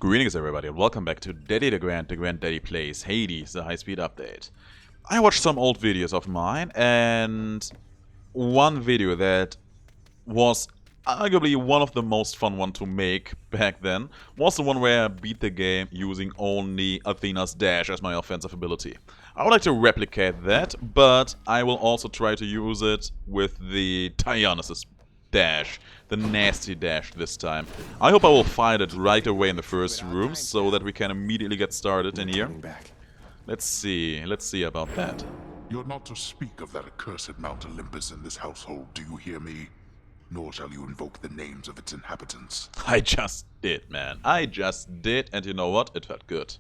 Greetings everybody and welcome back to Daddy DeGrand, DeGrand Daddy Plays Hades, the high-speed update. I watched some old videos of mine, and one video that was arguably one of the most fun one to make back then was the one where I beat the game using only Athena's dash as my offensive ability. I would like to replicate that, but I will also try to use it with the Dionysus dash, the nasty dash this time. I hope I will find it right away in the first room so that we can immediately get started in here. Let's see about that. You're not to speak of that accursed Mount Olympus in this household, do you hear me? Nor shall you invoke the names of its inhabitants. I just did, man. I just did, and you know what? It felt good.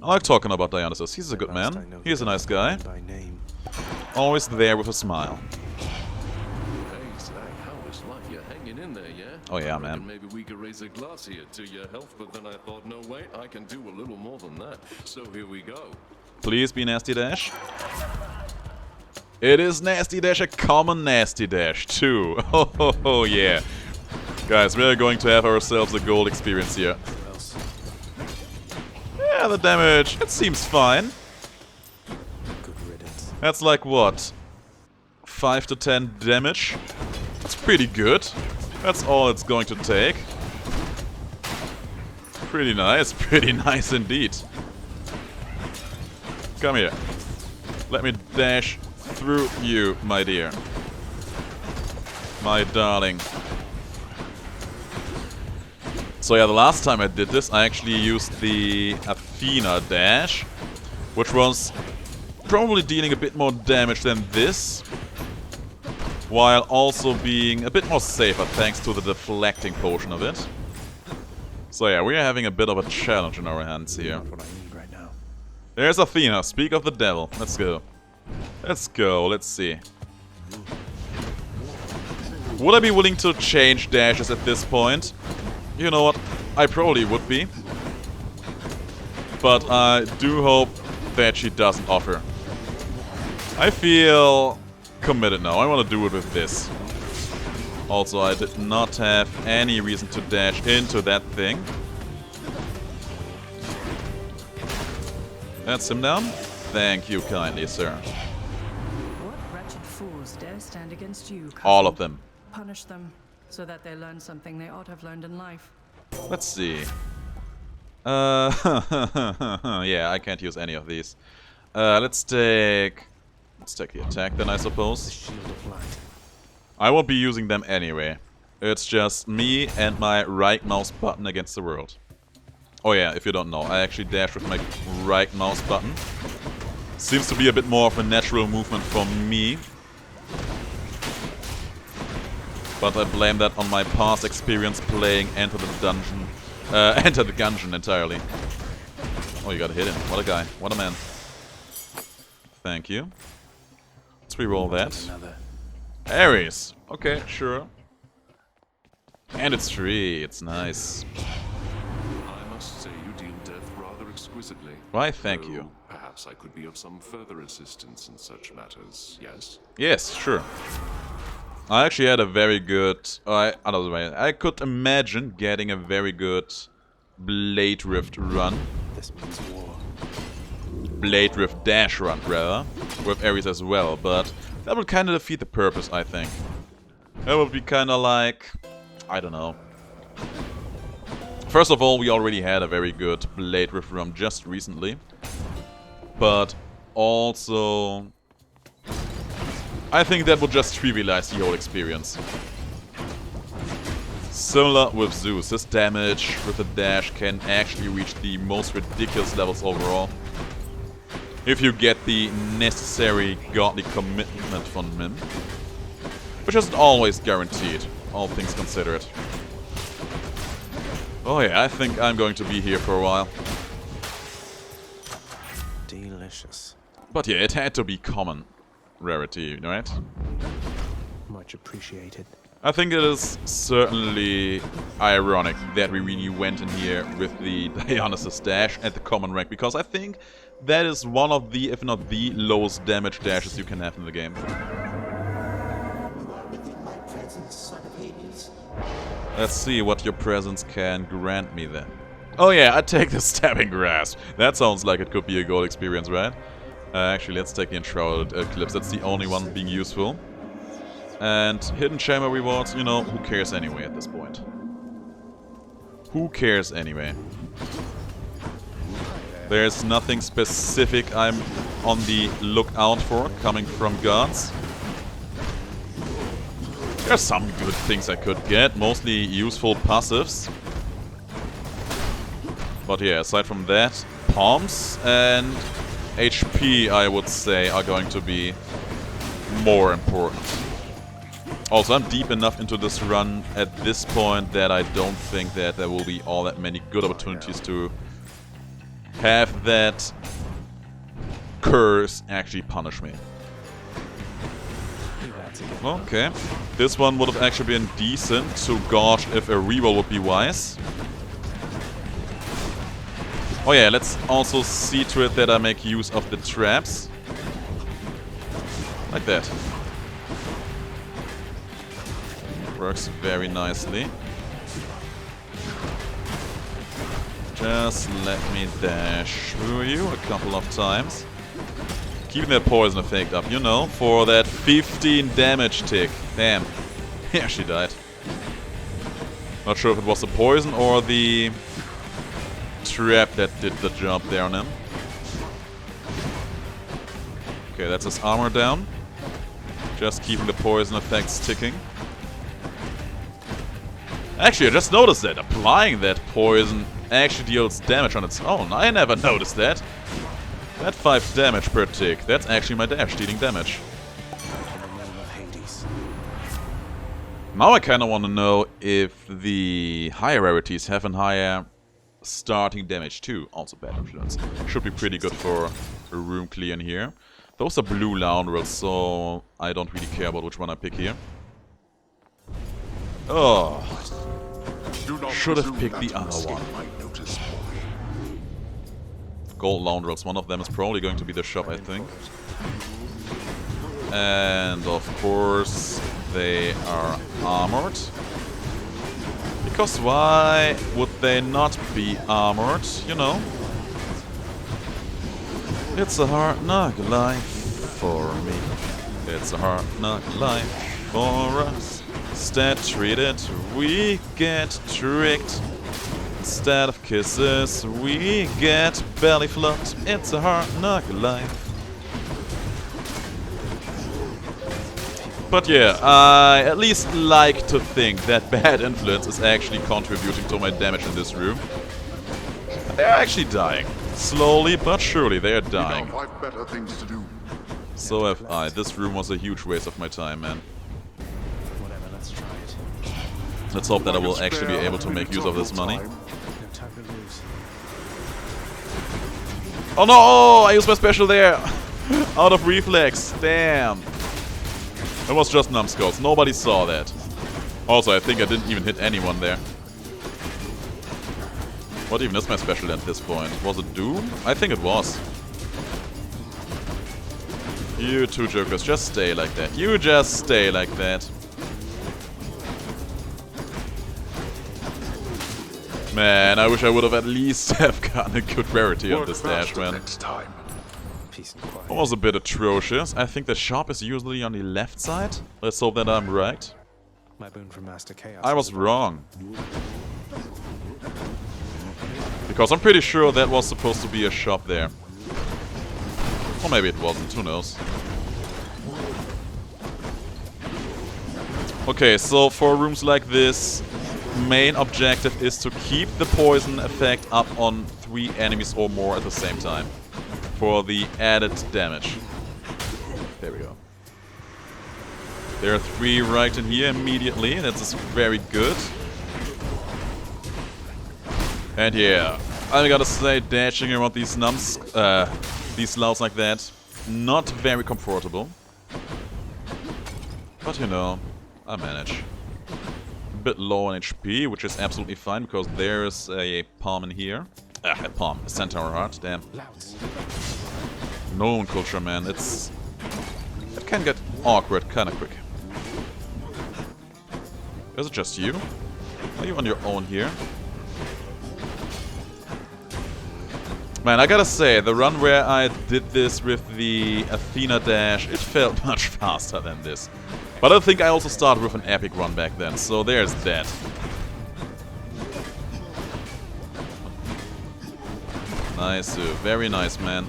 I like talking about Dionysus. He's a good man. He's a nice guy. Always there with a smile. In there, yeah? Oh yeah, man. Maybe we could raise a glass here to your health, but then I thought, no wait, I can do a little more than that. So here we go. Please be Nasty Dash. It is Nasty Dash, a common Nasty Dash too. Oh yeah. Guys, we are going to have ourselves a gold experience here. Yeah, the damage, it seems fine. That's like what? 5 to 10 damage? That's pretty good. That's all it's going to take. Pretty nice indeed. Come here. Let me dash through you, my dear. My darling. So yeah, the last time I did this, I actually used the Athena dash, which was probably dealing a bit more damage than this, while also being a bit more safer thanks to the deflecting portion of it. So yeah, we are having a bit of a challenge in our hands here. What I need right now. There's Athena, speak of the devil. Let's go. Let's go, let's see. Would I be willing to change dashes at this point? You know what, I probably would be. But I do hope that she doesn't offer. I feel committed now. I want to do it with this. Also, I did not have any reason to dash into that thing. That's him down. Thank you kindly, sir. What wretched fools dare stand against you, cousin? All of them. Punish them, so that they learn something they ought to have learned in life. Let's see. Yeah, I can't use any of these. Let's take the attack then, I suppose. I won't be using them anyway. It's just me and my right mouse button against the world. Oh yeah, if you don't know, I actually dash with my right mouse button. Seems to be a bit more of a natural movement for me. But I blame that on my past experience playing Enter the Dungeon. Enter the Gungeon entirely. Oh, you gotta hit him. What a guy. What a man. Thank you. Let's reroll that. Ares. Okay, sure. And it's free. It's nice. I must say you deal death rather exquisitely. Why, thank you. Though perhaps I could be of some further assistance in such matters, yes? Yes, sure. I actually had a very good... another way. I could imagine getting a very good Blade Rift run. This means war. Blade Rift dash run, rather. With Ares as well, but that would kind of defeat the purpose, I think. That would be kind of like... I don't know. First of all, we already had a very good Blade Rift run just recently. But also... I think that would just trivialize the whole experience. Similar with Zeus, his damage with the dash can actually reach the most ridiculous levels overall. If you get the necessary godly commitment from him. Which isn't always guaranteed, all things considered. Oh yeah, I think I'm going to be here for a while. Delicious. But yeah, it had to be common rarity, right? Much appreciated. I think it is certainly ironic that we really went in here with the Dionysus dash at the common rank, because I think that is one of the, if not the lowest damage dashes you can have in the game. You are within my presence, son of Hades. Let's see what your presence can grant me then. Oh yeah, I take the stabbing grasp. That sounds like it could be a gold experience, right? Actually, let's take the enshrouded eclipse. That's the only one being useful. And hidden chamber rewards, you know, who cares anyway at this point? Who cares anyway? There's nothing specific I'm on the lookout for coming from guards. There's some good things I could get, mostly useful passives. But yeah, aside from that, palms and HP, I would say, are going to be more important. Also, I'm deep enough into this run at this point that I don't think that there will be all that many good opportunities to have that curse actually punish me. Okay, this one would have actually been decent to gauge if a reroll would be wise. Oh yeah, let's also see to it that I make use of the traps. Like that. Works very nicely. Just let me dash through you a couple of times. Keeping that poison effect up, you know, for that 15 damage tick. Damn. Yeah, she died. Not sure if it was the poison or the trap that did the job there on him. Okay, that's his armor down. Just keeping the poison effects ticking. Actually, I just noticed that applying that poison actually deals damage on its own. I never noticed that. That 5 damage per tick, that's actually my dash dealing damage. Now I kinda wanna know if the higher rarities have a higher starting damage too. Also bad influence. Should be pretty good for a room clear in here. Those are blue launderals, so I don't really care about which one I pick here. Oh, should have picked the other one. Gold launderals, one of them is probably going to be the shop, I think. And of course, they are armored. Because why would they not be armored, you know? It's a hard knock life for me. It's a hard knock life for us. Instead treated, we get tricked. Instead of kisses, we get belly flopped. It's a hard knock life. But yeah, I at least like to think that bad influence is actually contributing to my damage in this room. They're actually dying. Slowly but surely they are dying. I've better things to do. So have I. This room was a huge waste of my time, man. Whatever, let's try it. Let's hope that I will actually be able to make use of this money. No time to lose. Oh no! Oh, I used my special there! Out of reflex. Damn. It was just numbskulls. Nobody saw that. Also, I think I didn't even hit anyone there. What even is my special at this point? Was it Doom? I think it was. You two jokers, just stay like that. You just stay like that. Man, I wish I would have at least have gotten a good rarity on this dash, man. Next time. Peace and quiet. That was a bit atrocious. I think the shop is usually on the left side. Let's hope that I'm right. My boon from Master Chaos. I was wrong. Because I'm pretty sure that was supposed to be a shop there. Or maybe it wasn't, who knows. Okay, so for rooms like this, main objective is to keep the poison effect up on 3 enemies or more at the same time. For the added damage. There we go. There are 3 right in here immediately, that's very good. And yeah, I gotta say, dashing around these these louds like that, not very comfortable. But you know, I manage. A bit low on HP, which is absolutely fine, because there's a palm in here. A palm, a centaur heart, damn. Gnome culture, man, it can get awkward kinda quick. Is it just you? Are you on your own here? Man, I gotta say, the run where I did this with the Athena dash, it felt much faster than this. But I think I also started with an epic run back then, so there's that. Nice, very nice, man.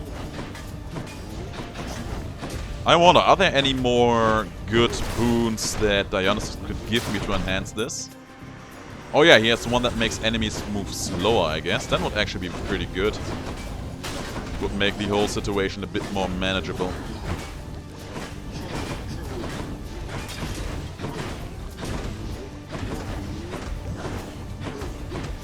I wonder, are there any more good boons that Dionysus could give me to enhance this? Oh yeah, he has one that makes enemies move slower, I guess. That would actually be pretty good. Would make the whole situation a bit more manageable.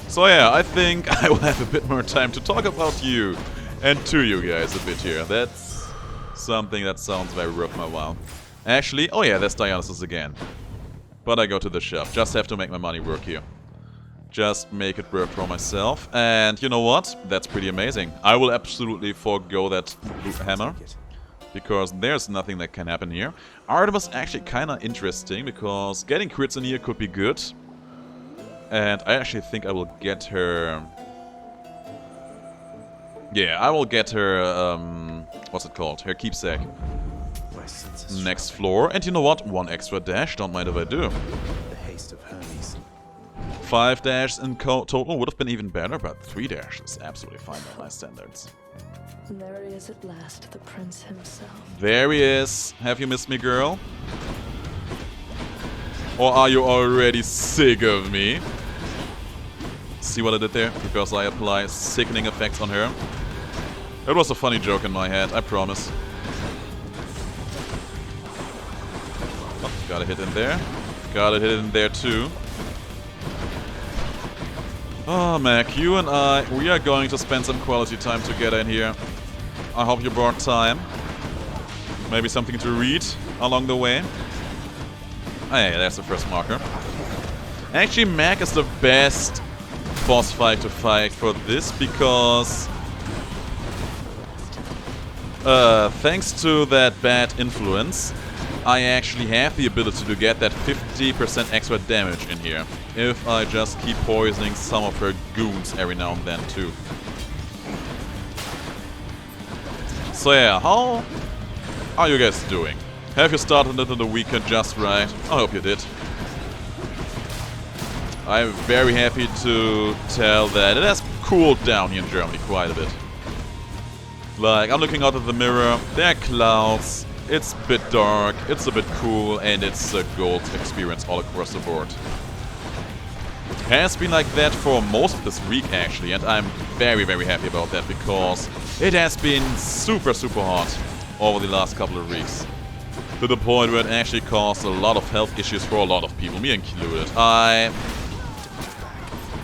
So yeah, I think I will have a bit more time to talk about you and to you guys a bit here. That's something that sounds very worth my while. Actually, oh yeah, there's Dionysus again. But I go to the shop. Just have to make my money work here. Just make it work for myself. And you know what? That's pretty amazing. I will absolutely forego that hammer. Because there's nothing that can happen here. Artemis is actually kind of interesting. Because getting crits in here could be good. And I actually think I will get her... Yeah, I will get her... what's it called? Her keepsake. Next floor. And you know what? 1 extra dash. Don't mind if I do. The haste of Hermes. 5 dashes in total would have been even better, but 3 dashes is absolutely fine by my standards. And there he is at last, the prince himself. There he is. Have you missed me, girl? Or are you already sick of me? See what I did there? Because I apply sickening effects on her. It was a funny joke in my head, I promise. Oh, got a hit in there. Got a hit in there too. Oh, Mac, you and I, we are going to spend some quality time together in here. I hope you brought time. Maybe something to read along the way. Oh, yeah, that's the first marker. Actually, Mac is the best boss fight to fight for this because... thanks to that bad influence, I actually have the ability to get that 50% extra damage in here. If I just keep poisoning some of her goons every now and then too. So yeah, how are you guys doing? Have you started into the weekend just right? I hope you did. I'm very happy to tell that it has cooled down here in Germany quite a bit. Like, I'm looking out of the mirror, there are clouds, it's a bit dark, it's a bit cool, and it's a gold experience all across the board. Has been like that for most of this week actually, and I'm very happy about that because it has been super hot over the last couple of weeks. To the point where it actually caused a lot of health issues for a lot of people, me included.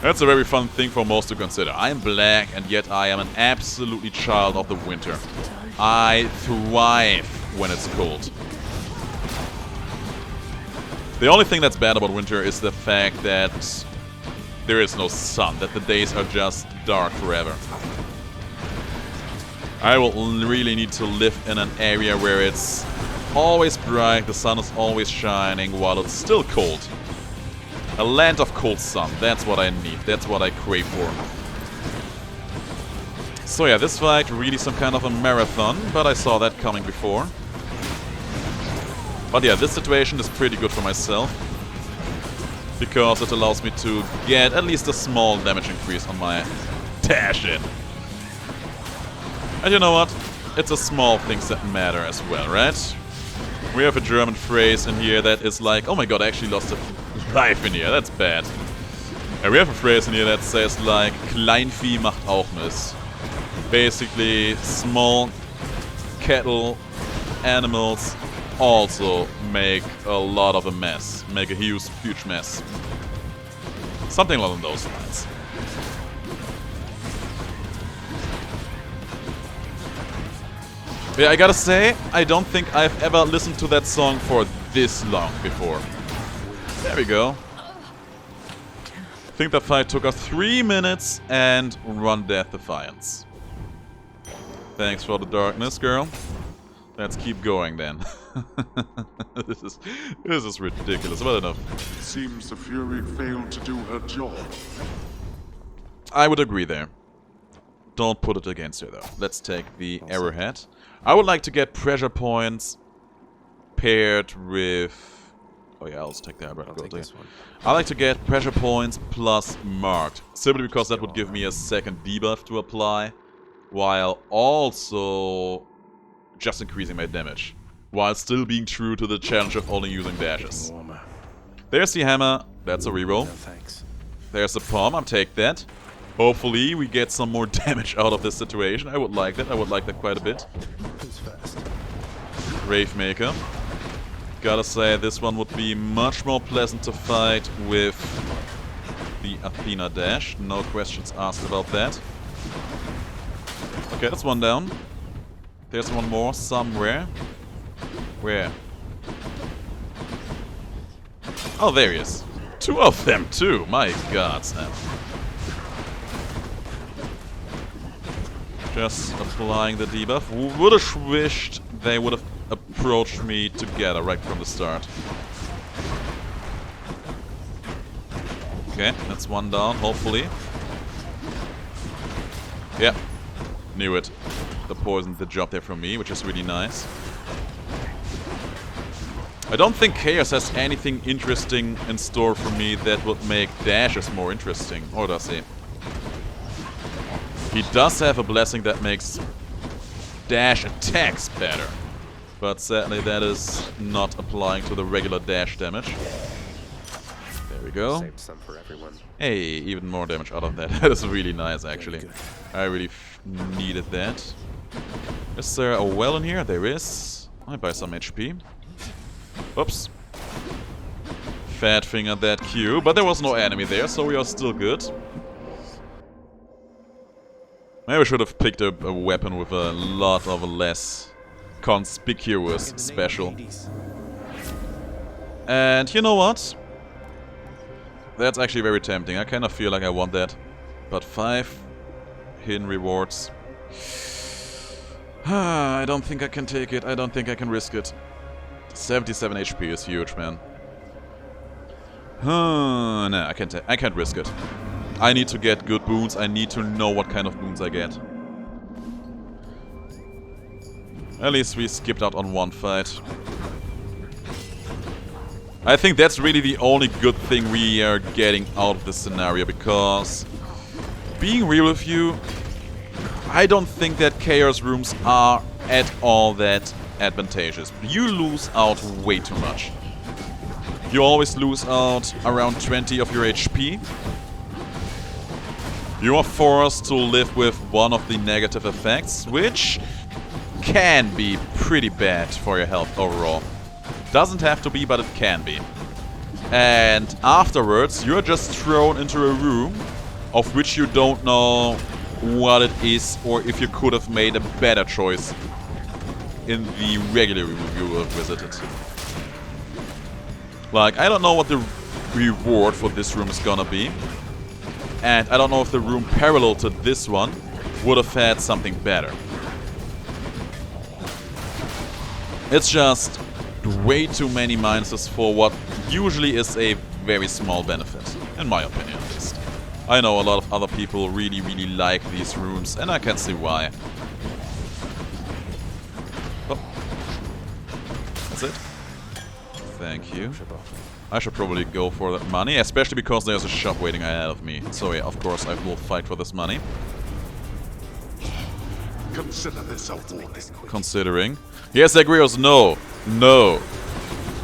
That's a very fun thing for most to consider. I am black and yet I am an absolutely child of the winter. I thrive when it's cold. The only thing that's bad about winter is the fact that there is no sun, that the days are just dark forever. I will really need to live in an area where it's always bright, the sun is always shining while it's still cold. A land of cold sun, that's what I need, that's what I crave for. So yeah, this fight really some kind of a marathon, but I saw that coming before. But yeah, this situation is pretty good for myself. Because it allows me to get at least a small damage increase on my dash in. And you know what? It's the small things that matter as well, right? We have a German phrase in here that is like, oh my god, I actually lost a life in here, that's bad. And we have a phrase in here that says like, Kleinvieh macht auch Mist. Basically, small cattle, animals also make a lot of a mess. Make a huge mess. Something along those lines. Yeah, I gotta say, I don't think I've ever listened to that song for this long before. There we go. I think that fight took us 3 minutes and Run Death Defiance. Thanks for the darkness, girl. Let's keep going then. this is ridiculous, but enough. Seems the Fury failed to do her job. I would agree there. Don't put it against her, though. Let's take the arrowhead. I would like to get pressure points paired with... Oh yeah, I'll just take the arrowhead. I'll take this one. I like to get pressure points plus marked. Simply because that would give me a second debuff to apply. While also just increasing my damage. While still being true to the challenge of only using dashes. Warmer. There's the hammer. That's a reroll. No thanks. There's the palm. I'll take that. Hopefully we get some more damage out of this situation. I would like that. I would like that quite a bit. Who's first? Gravemaker. Gotta say, this one would be much more pleasant to fight with the Athena dash. No questions asked about that. Okay, that's one down. There's one more somewhere. Where? Oh, there he is. Two of them, too. My god, snap. Just applying the debuff. Would have wished they would have approached me together right from the start. Okay, that's one down, hopefully. Yeah, knew it. The poison did the job there for me, which is really nice. I don't think Chaos has anything interesting in store for me that would make dashes more interesting. Or does he? He does have a blessing that makes dash attacks better. But sadly that is not applying to the regular dash damage. There we go. Saved some for everyone. Hey, even more damage out of that. That is really nice, actually. I really needed that. Is there a well in here? There is. I buy some HP. Oops. Fat fingered that Q, but there was no enemy there, so we are still good. Maybe I should have picked up a weapon with a lot of less conspicuous special. And you know what? That's actually very tempting. I kind of feel like I want that. But 5 hidden rewards. I don't think I can take it. I don't think I can risk it. 77 HP is huge, man. No, I can't risk it. I need to get good boons. I need to know what kind of boons I get. At least we skipped out on one fight. I think that's really the only good thing we are getting out of this scenario, because being real with you, I don't think that Chaos rooms are at all that advantageous. You lose out way too much. You always lose out around 20 of your HP. You are forced to live with one of the negative effects, which can be pretty bad for your health overall. Doesn't have to be, but it can be. And afterwards, you're just thrown into a room of which you don't know what it is, or if you could have made a better choice in the regular room you have visited. Like, I don't know what the reward for this room is gonna be. And I don't know if the room parallel to this one would have had something better. It's just way too many minuses for what usually is a very small benefit, in my opinion at least. I know a lot of other people really, really like these rooms, and I can see why. Oh. That's it. Thank you. I should probably go for that money, especially because there's a shop waiting ahead of me. So yeah, of course I will fight for this money. Consider this a warning. Considering. Yes, Agrios, no. No.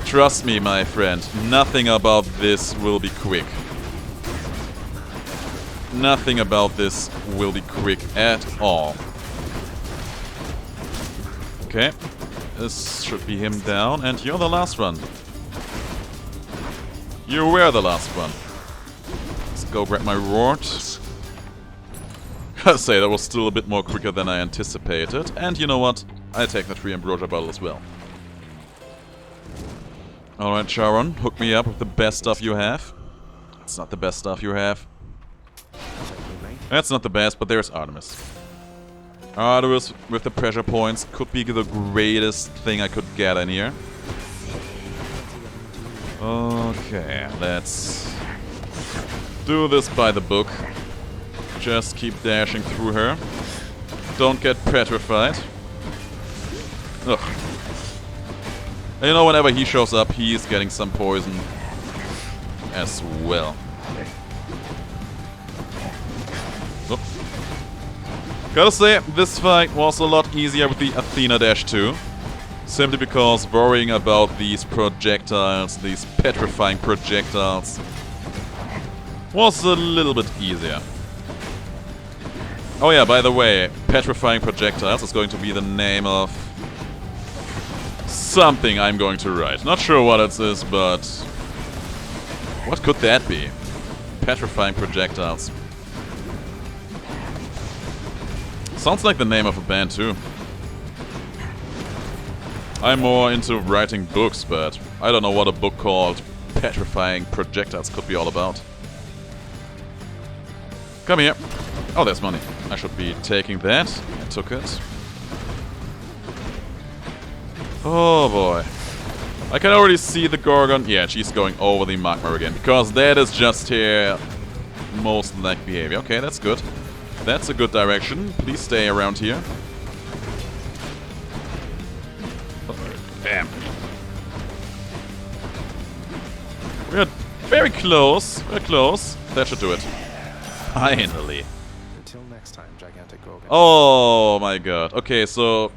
Trust me, my friend. Nothing about this will be quick. Nothing about this will be quick at all. Okay. This should be him down, and you're the last one. You were the last one. Let's go grab my reward. Gotta say, that was still a bit more quicker than I anticipated. And you know what? I take that free ambrosia bottle as well. Alright, Charon, hook me up with the best stuff you have. It's not the best stuff you have. That's not the best, but there's Artemis. Arduous with the pressure points could be the greatest thing I could get in here. Okay, let's do this by the book. Just keep dashing through her. Don't get petrified. Ugh. And you know, whenever he shows up, he's getting some poison as well. Oh. Gotta say, this fight was a lot easier with the Athena Dash 2. Simply because worrying about these projectiles, these petrifying projectiles, was a little bit easier. Oh yeah, by the way, petrifying projectiles is going to be the name of something I'm going to write. Not sure what it is, but what could that be? Petrifying projectiles. Sounds like the name of a band too. I'm more into writing books, but I don't know what a book called Petrifying Projectiles could be all about. Come here. Oh, there's money. I should be taking that. I took it. Oh boy. I can already see the Gorgon. Yeah, she's going over the magma again, because that is just her most like behavior. Okay, that's good. That's a good direction. Please stay around here. Bam. We're very close. We're close. That should do it. Finally. Until next time, gigantic Gorgon. Oh my god. Okay, so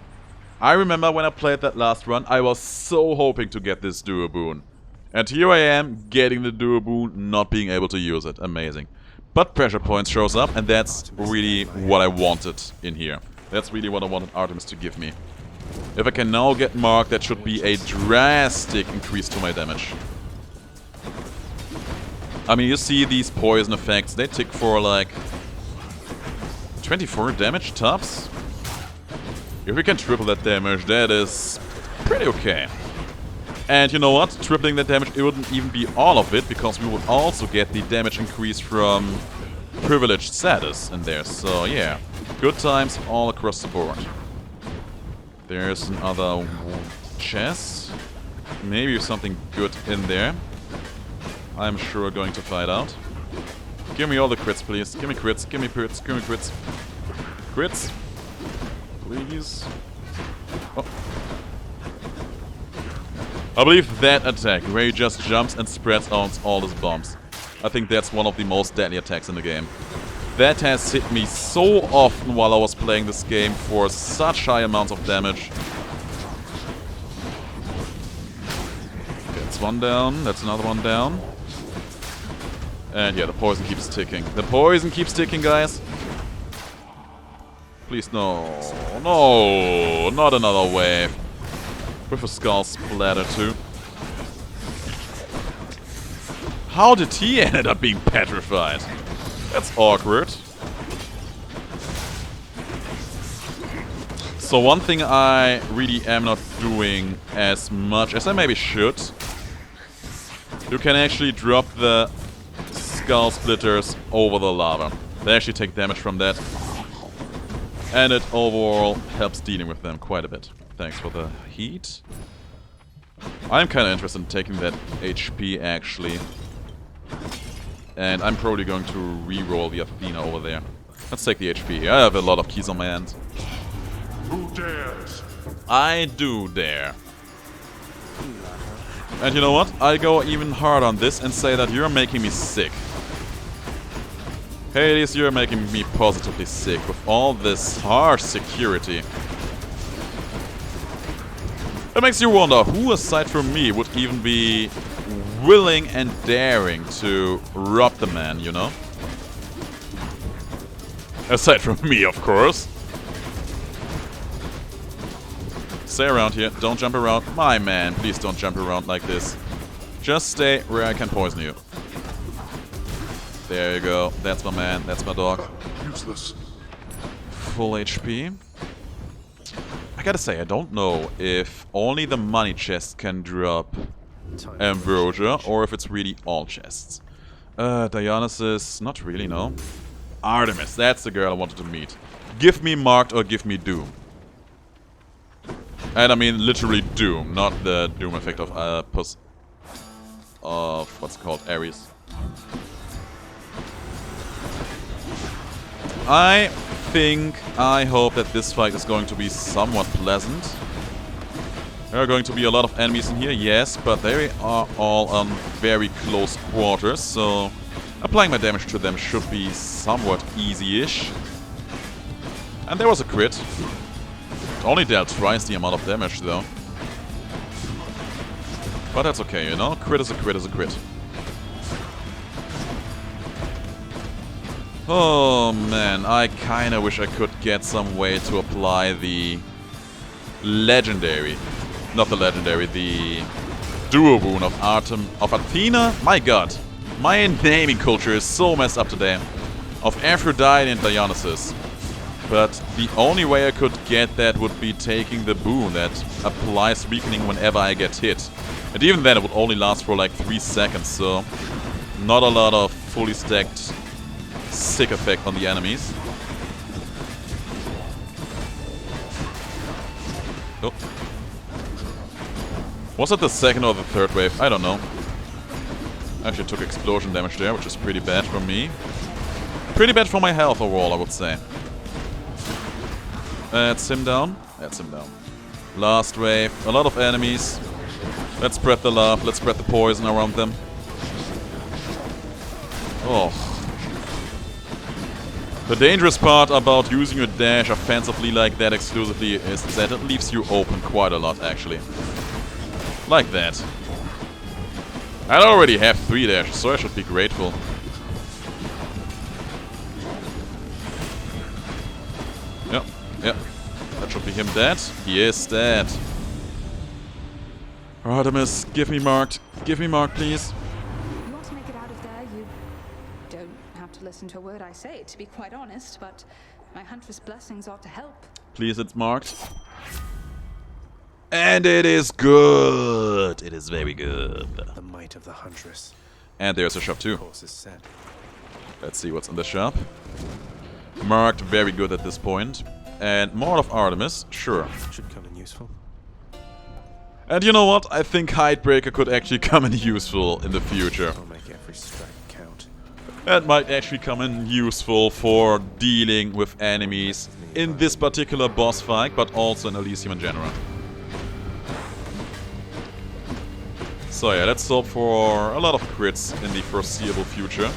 I remember when I played that last run, I was so hoping to get this duo boon. And here I am, getting the duo boon, not being able to use it. Amazing. But pressure points shows up, and that's really what I wanted in here. That's really what I wanted Artemis to give me. If I can now get marked, that should be a drastic increase to my damage. I mean, you see these poison effects, they tick for like 24 damage tops. If we can triple that damage, that is pretty okay. And you know what? Tripling that damage, it wouldn't even be all of it, because we would also get the damage increase from privileged status in there. So yeah, good times all across the board. There's another chest. Maybe something good in there. I'm sure going to find out. Give me all the crits, please. Give me crits, give me crits, give me crits. Crits. Please. Oh. I believe that attack, where he just jumps and spreads out all his bombs. I think that's one of the most deadly attacks in the game. That has hit me so often while I was playing this game for such high amounts of damage. That's one down, that's another one down. And yeah, the poison keeps ticking. The poison keeps ticking, guys. Please, no. No, not another wave. With a skull splatter too. How did he end up being petrified? That's awkward. So one thing I really am not doing as much as I maybe should. You can actually drop the skull splitters over the lava. They actually take damage from that. And it overall helps dealing with them quite a bit. Thanks for the heat. I'm kind of interested in taking that HP actually. And I'm probably going to re-roll the Athena over there. Let's take the HP. I have a lot of keys on my hand. Who dares? I do dare. And you know what? I go even hard on this and say that you're making me sick. Hades, you're making me positively sick with all this harsh security. It makes you wonder who aside from me would even be willing and daring to rob the man, you know? Aside from me, of course. Stay around here, don't jump around. My man, please don't jump around like this. Just stay where I can poison you. There you go, that's my man, that's my dog. Useless. Full HP. I gotta say, I don't know if only the money chest can drop Ambrosia, or if it's really all chests. Dionysus, not really, no. Artemis, that's the girl I wanted to meet. Give me marked or give me doom. And I mean literally doom, not the doom effect of what's it called, Ares. I hope that this fight is going to be somewhat pleasant. There are going to be a lot of enemies in here, yes, but they are all on very close quarters, so applying my damage to them should be somewhat easy-ish. And there was a crit. It only dealt twice the amount of damage, though. But that's okay, you know? Crit is a crit is a crit. Oh, man. I kinda wish I could get some way to apply the legendary... Not the legendary, the duo boon of Athena? My god. My naming culture is so messed up today. Of Aphrodite and Dionysus. But the only way I could get that would be taking the boon that applies weakening whenever I get hit. And even then it would only last for like 3 seconds, so not a lot of fully stacked sick effect on the enemies. Oh. Was it the second or the third wave? I don't know. Actually took explosion damage there, which is pretty bad for me. Pretty bad for my health overall, I would say. That's him down. That's him down. Last wave. A lot of enemies. Let's spread the love. Let's spread the poison around them. Oh. The dangerous part about using your dash offensively like that exclusively is that it leaves you open quite a lot, actually. Like that. I already have 3 dashes, so I should be grateful. Yep, yep. That should be him dead. He is dead. Artemis, give me marked. Give me marked, please. You want to make it out of there, you don't have to listen to a word I say, to be quite honest, but my huntress blessings ought to help. Please, it's marked. And it is good. It is very good. The might of the huntress. And there's a shop too. Course is set. Let's see what's in the shop. Marked, very good at this point. And more of Artemis, sure. Should come in useful. And you know what? I think Hidebreaker could actually come in useful in the future. I'll make every strike count. That might actually come in useful for dealing with enemies in this particular boss fight, but also in Elysium in general. So yeah, let's hope for a lot of crits in the foreseeable future.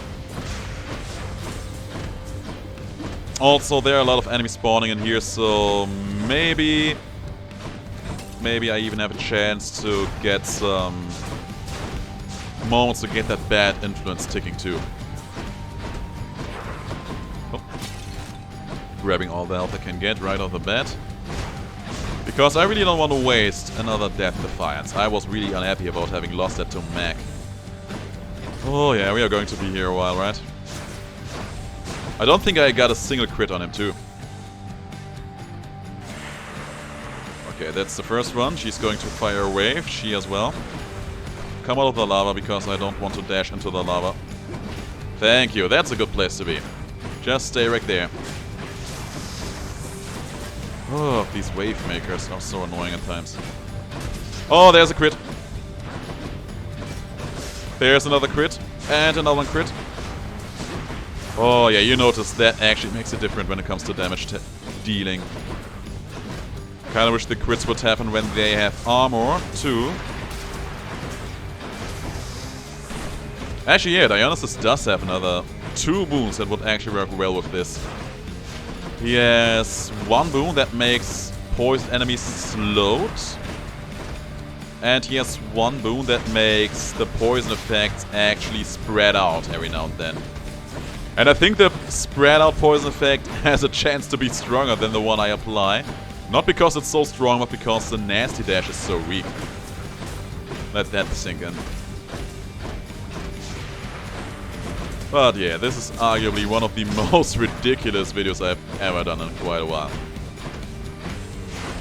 Also, there are a lot of enemies spawning in here, so maybe I even have a chance to get some moments to get that bad influence ticking too. Oh. Grabbing all the health I can get right off the bat. Because I really don't want to waste another Death Defiance. I was really unhappy about having lost that to Mac. Oh yeah, we are going to be here a while, right? I don't think I got a single crit on him too. Okay, that's the first one. She's going to fire a wave. She as well. Come out of the lava because I don't want to dash into the lava. Thank you. That's a good place to be. Just stay right there. Oh, these wave makers are so annoying at times. Oh, there's a crit. There's another crit. And another one crit. Oh yeah, you notice that actually makes it different when it comes to damage dealing. Kinda wish the crits would happen when they have armor too. Actually yeah, Dionysus does have another 2 boons that would actually work well with this. He has 1 boon that makes poisoned enemies slowed. And he has 1 boon that makes the poison effect actually spread out every now and then. And I think the spread out poison effect has a chance to be stronger than the one I apply. Not because it's so strong, but because the nasty dash is so weak. Let that sink in. But yeah, this is arguably one of the most ridiculous videos I've ever done in quite a while.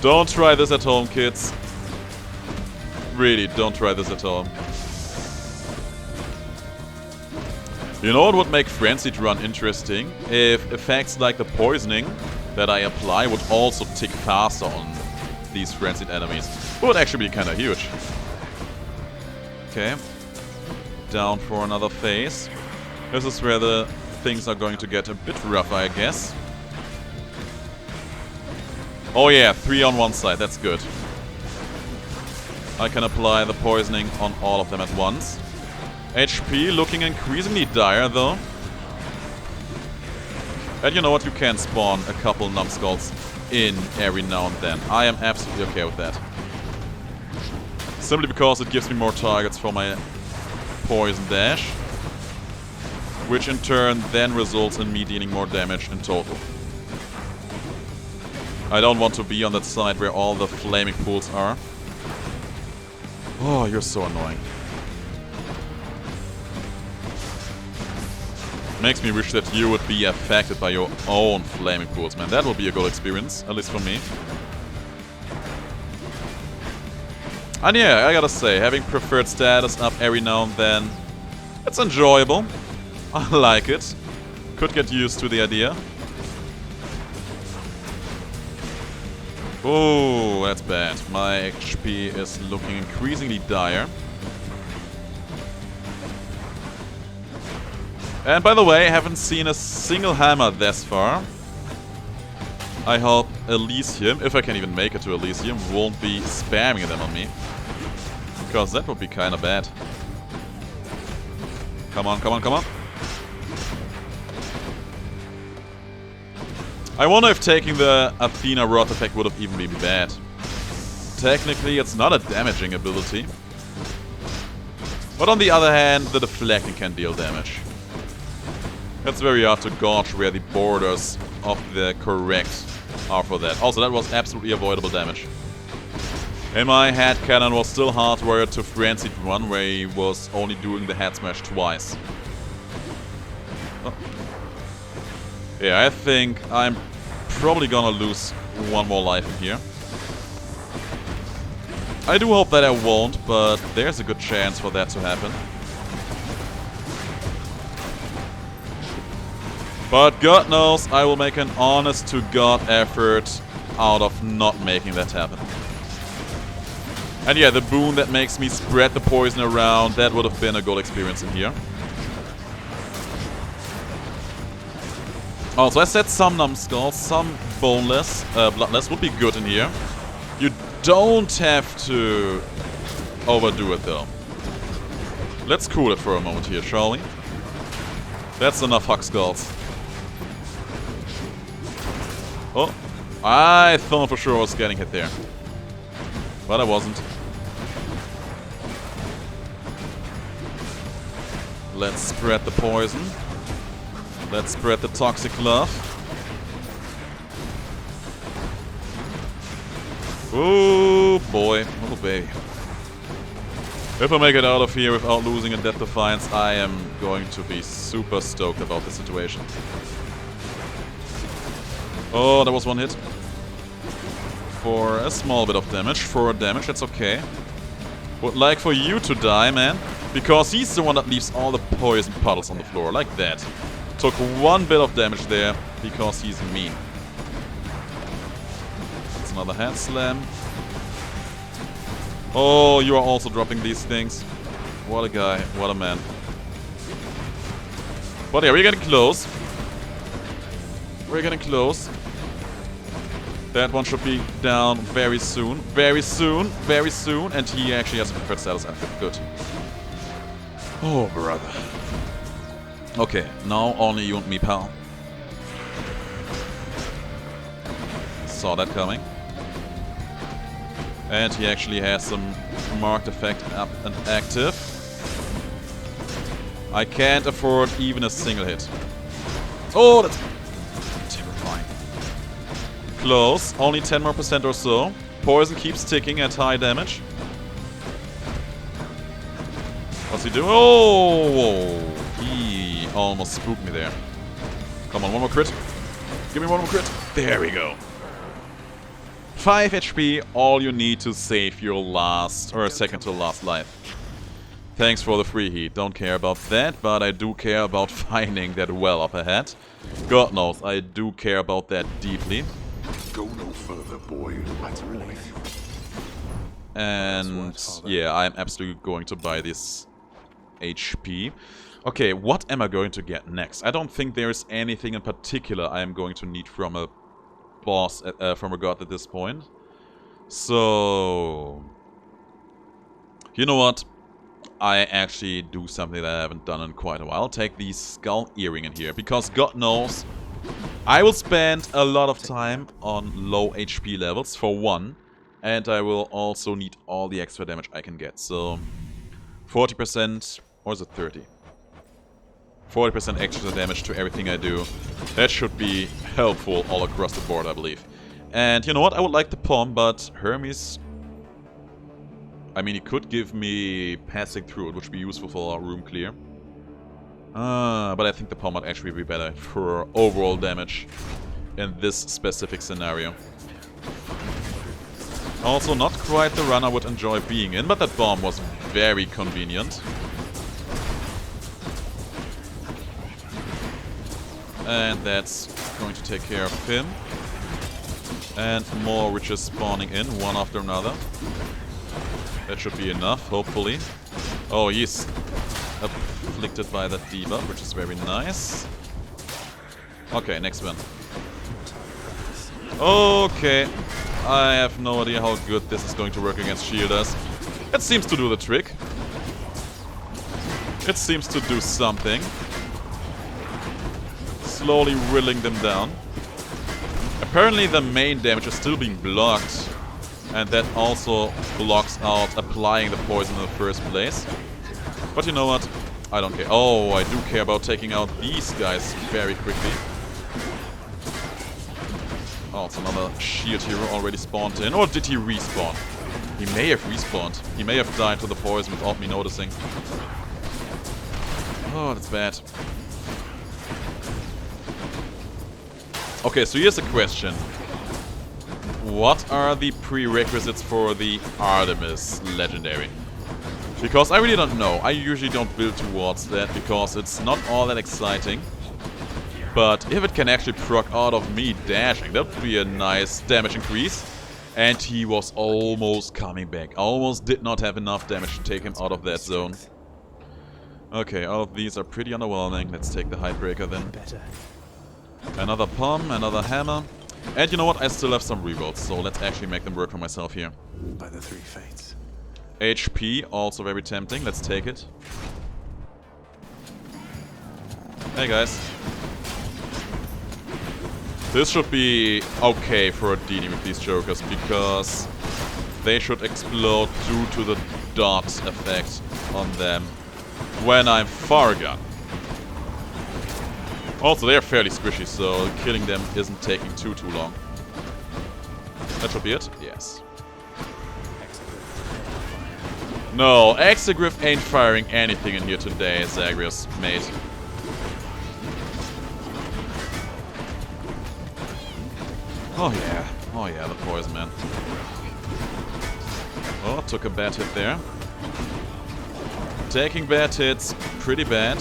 Don't try this at home, kids. Really, don't try this at home. You know what would make Frenzied Run interesting? If effects like the poisoning that I apply would also tick faster on these frenzied enemies. Would actually be kind of huge. Okay. Down for another phase. This is where the things are going to get a bit rougher, I guess. Oh yeah, 3 on one side, that's good. I can apply the poisoning on all of them at once. HP looking increasingly dire though. And you know what, you can spawn a couple numbskulls in every now and then. I am absolutely okay with that. Simply because it gives me more targets for my poison dash. Which in turn then results in me dealing more damage in total. I don't want to be on that side where all the flaming pools are. Oh, you're so annoying. Makes me wish that you would be affected by your own flaming pools, man. That would be a good experience, at least for me. And yeah, I gotta say, having preferred status up every now and then, it's enjoyable. I like it. Could get used to the idea. Oh, that's bad. My HP is looking increasingly dire. And by the way, I haven't seen a single hammer thus far. I hope Elysium, if I can even make it to Elysium, won't be spamming them on me. Because that would be kind of bad. Come on, come on, come on. I wonder if taking the Athena Rod effect would have even been bad. Technically, it's not a damaging ability. But on the other hand, the deflecting can deal damage. It's very hard to gauge where the borders of the correct are for that. Also, that was absolutely avoidable damage. And my head cannon was still hardwired to Frenzied Run, where he was only doing the head smash twice. Oh. Yeah, I think I'm probably gonna lose one more life in here. I do hope that I won't, but there's a good chance for that to happen. But God knows I will make an honest-to-God effort out of not making that happen. And yeah, the boon that makes me spread the poison around, that would have been a good experience in here. Also, I said some numbskulls, some boneless, bloodless would be good in here. You don't have to overdo it though. Let's cool it for a moment here, shall we? That's enough Huck Skulls. Oh, I thought for sure I was getting hit there. But I wasn't. Let's spread the poison. Let's spread the toxic love. Oh boy. Oh baby. If I make it out of here without losing a Death Defiance, I am going to be super stoked about the situation. Oh, that was one hit. For a small bit of damage. 4 damage, that's okay. Would like for you to die, man. Because he's the one that leaves all the poison puddles on the floor, like that. Took 1 bit of damage there, because he's mean. That's another hand slam. Oh, you are also dropping these things. What a guy, what a man. But yeah, we're getting close. We're getting close. That one should be down very soon. Very soon, very soon. And he actually has a preferred status outfit. Good. Oh, brother. Okay, now only you and me, pal. Saw that coming. And he actually has some marked effect up and active. I can't afford even a single hit. Oh, that's terrifying. Close. Only 10% more or so. Poison keeps ticking at high damage. What's he doing? Oh! He almost spooked me there. Come on, one more crit. Give me one more crit. There we go. 5 HP, all you need to save your last, or second to last life. Thanks for the free heat. Don't care about that, but I do care about finding that well up ahead. God knows, I do care about that deeply. Go no further, boy. That's a relief. And That's what, yeah, I'm absolutely going to buy this HP. Okay, what am I going to get next? I don't think there's anything in particular I am going to need from a boss, from a god at this point. So, you know what? I actually do something that I haven't done in quite a while. I'll take the skull earring in here, because God knows I will spend a lot of time on low HP levels, for one. And I will also need all the extra damage I can get. So, 40%, or is it 30? 40% extra damage to everything I do. That should be helpful all across the board, I believe. And you know what? I would like the palm, but Hermes... I mean, he could give me passing through it, which would be useful for our room clear. But I think the palm might actually be better for overall damage in this specific scenario. Also, not quite the run I would enjoy being in, but that bomb was very convenient. And that's going to take care of him. And more witches spawning in, one after another. That should be enough, hopefully. Oh, he's afflicted by that debuff, which is very nice. Okay, next one. Okay. I have no idea how good this is going to work against shielders. It seems to do the trick. It seems to do something. Slowly whittling them down. Apparently the main damage is still being blocked. And that also blocks out applying the poison in the first place. But you know what? I don't care. Oh, I do care about taking out these guys very quickly. Oh, it's another shield hero already spawned in. Or did he respawn? He may have respawned. He may have died to the poison without me noticing. Oh, that's bad. Okay, so here's a question. What are the prerequisites for the Artemis Legendary? Because I really don't know. I usually don't build towards that because it's not all that exciting. But if it can actually proc out of me dashing, that would be a nice damage increase. And he was almost coming back. Almost did not have enough damage to take him out of that zone. Okay, all of these are pretty underwhelming. Let's take the Hidebreaker then. Better. Another palm, another hammer. And you know what? I still have some rerolls, so let's actually make them work for myself here. By the three fates. HP, also very tempting. Let's take it. Hey guys. This should be okay for dealing with these jokers, because they should explode due to the dot effect on them when I'm far gone. Also, they're fairly squishy, so killing them isn't taking too long. That should be it? Yes. No, Exegriff ain't firing anything in here today, Zagreus, mate. Oh yeah, the poison man. Oh, took a bad hit there. Taking bad hits, pretty bad.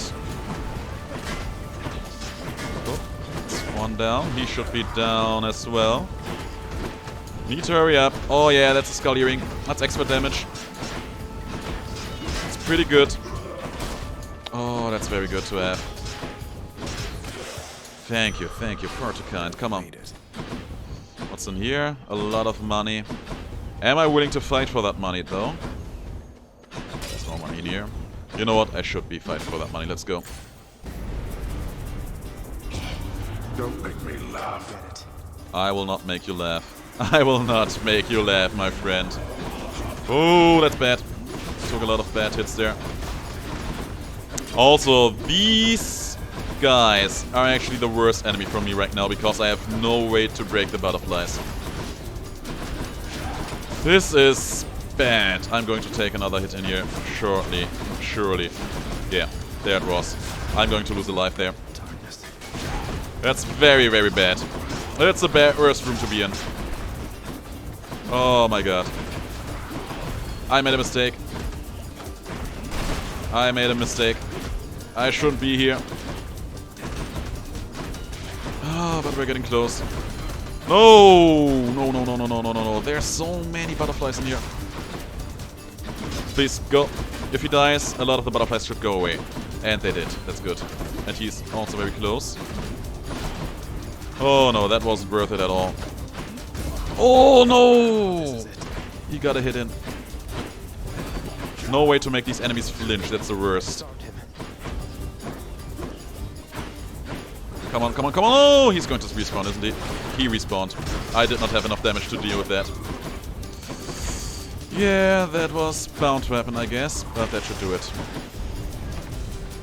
One down. He should be down as well. Need to hurry up. Oh yeah, that's a skull earring. That's extra damage. It's pretty good. Oh, that's very good to have. Thank you, far too kind. Come on. What's in here? A lot of money. Am I willing to fight for that money though? There's no money in here. You know what? I should be fighting for that money. Let's go. Don't make me laugh. Get it. I will not make you laugh. I will not make you laugh, my friend. Oh, that's bad. Took a lot of bad hits there. Also, these guys are actually the worst enemy for me right now, because I have no way to break the butterflies. This is bad. I'm going to take another hit in here shortly. Surely. Yeah, there it was. I'm going to lose a life there. That's very, very bad. That's a worst room to be in. Oh my god. I made a mistake. I made a mistake. I shouldn't be here. Ah, but we're getting close. No! No, no, no, no, no, no, no, no. There's so many butterflies in here. Please, go. If he dies, a lot of the butterflies should go away. And they did. That's good. And he's also very close. Oh no, that wasn't worth it at all. Oh no! He got a hit in. No way to make these enemies flinch. That's the worst. Come on, come on, come on! Oh, he's going to respawn, isn't he? He respawned. I did not have enough damage to deal with that. Yeah, that was bound to happen, I guess. But that should do it.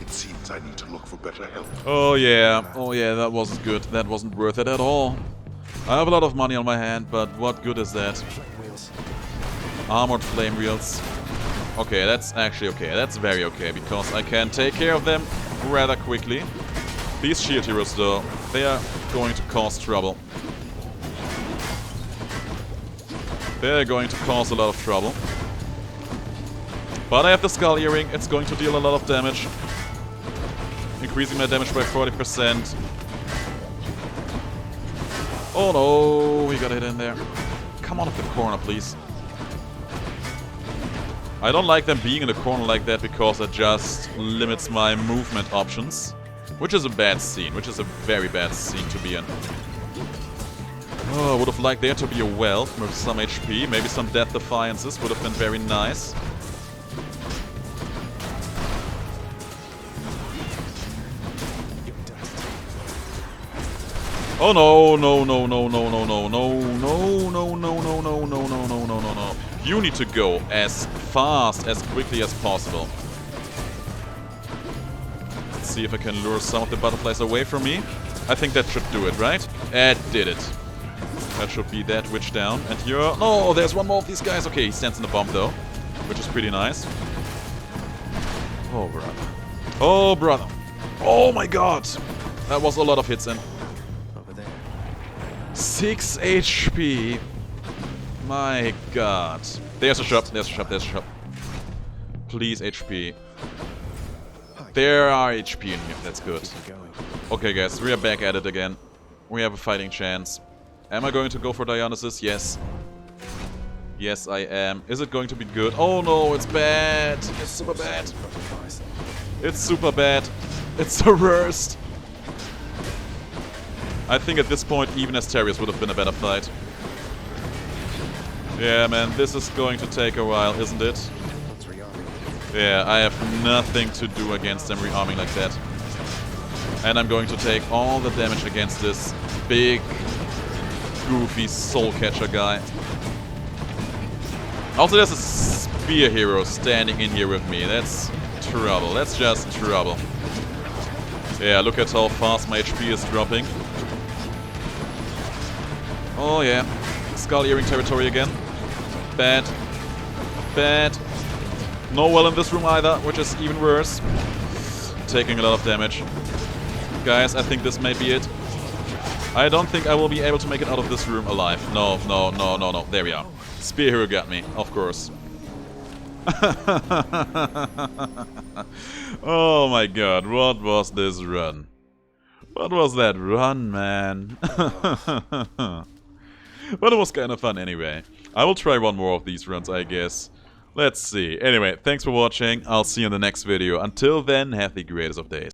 It seems I need to look for better help. Oh yeah, that wasn't good. That wasn't worth it at all. I have a lot of money on my hand, but what good is that? Armored flame wheels. Okay, that's actually okay. That's very okay, because I can take care of them rather quickly. These shield heroes, though, they are going to cause trouble. They're going to cause a lot of trouble. But I have the skull earring. It's going to deal a lot of damage. Increasing my damage by 40%. Oh no, we got hit in there. Come on up the corner, please. I don't like them being in the corner like that because it just limits my movement options. Which is a bad scene, which is a very bad scene to be in. Oh, I would have liked there to be a wealth with some HP. Maybe some death defiances would have been very nice. Oh no, no, no, no, no, no, no, no, no, no, no, no, no, no, no, no, no, no, no. You need to go as fast, as quickly as possible. Let's see if I can lure some of the butterflies away from me. I think that should do it, right? It did it. That should be that witch down. And here... Oh, there's one more of these guys. Okay, he stands in the bomb, though. Which is pretty nice. Oh, brother. Oh, brother. Oh, my God. That was a lot of hits in. 6 HP. My God. There's a shop. There's a shop. There's a shop. Please, HP. There are HP in here. That's good. Okay, guys. We are back at it again. We have a fighting chance. Am I going to go for Dionysus? Yes. Yes, I am. Is it going to be good? Oh, no. It's bad. It's super bad. It's super bad. It's the worst. I think at this point, even Asterius would have been a better fight. Yeah, man, this is going to take a while, isn't it? Yeah, I have nothing to do against them rearming like that. And I'm going to take all the damage against this big, goofy soul catcher guy. Also, there's a spear hero standing in here with me. That's trouble. That's just trouble. Yeah, look at how fast my HP is dropping. Oh yeah, skull earring territory again. Bad. Bad. No well in this room either, which is even worse. Taking a lot of damage. Guys, I think this may be it. I don't think I will be able to make it out of this room alive. No, no, no, no, no. There we are. Spear hero got me, of course. Oh my God, what was this run? What was that run, man? But it was kind of fun anyway. I will try one more of these runs, I guess. Let's see. Anyway, thanks for watching. I'll see you in the next video. Until then, have the greatest of days.